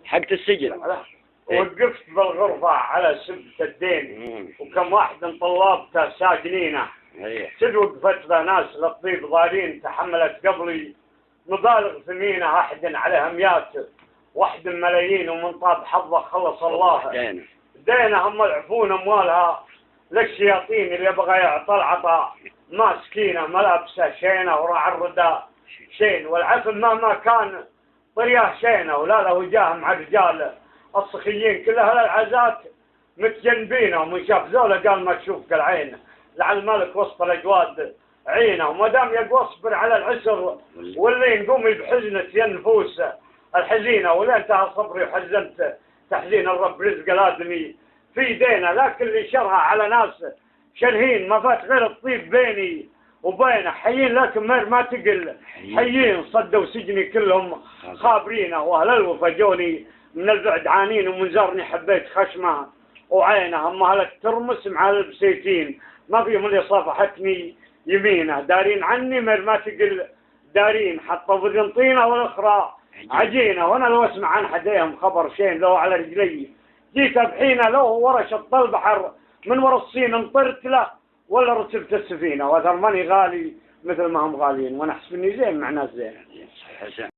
حقت السجن. وقفت بالغرفة على سبت الدين وكم واحد من طلابته ساجنينه. سد وقفت له ناس للطيب ضارين تحملت قبلي مبالغ ثمينة أحد عليها مئات واحد ملايين ومن طاب حظه خلص الله دينه هم العفون أموالها للشياطين اللي يبغى يعطى العطاء ماسكينه ملابسه شينه وراع الرداء شين والعفن مهما كان طرياه شينه ولا له وجاه مع الرجال الصخيين كلها العزات متجنبينه ومن شاف زوله قال ما تشوفك العين لعل الملك وسط الاجواد عينه وما دام يقوى اصبر على العسر واللي نقومي بحزنة يا النفوس الحزينه ولا انتهى صبري وحزنت تحزين الرب رزق الادمي في دينه لكن اللي شرها على ناس شرهين ما فات غير الطيب بيني وبينه حيين لكن ما تقل حيين صدوا سجني كلهم خابرينه واهل الوفا جوني من البعد عانين ومنزرني حبيت خشمه وعينه هم اهل الترمس مع البسيتين ما فيهم اللي صافحتني يمينه دارين عني ما تقل دارين حطوا في طينه والاخرى عجينه وانا لو اسمع عن حديهم خبر شين لو على رجلي جيت بحينه لو ورا شط البحر من ورا الصين انطرت له ولا ركبت السفينه وثرمني غالي مثل ما هم غاليين وانا احسب اني زين مع ناس زين.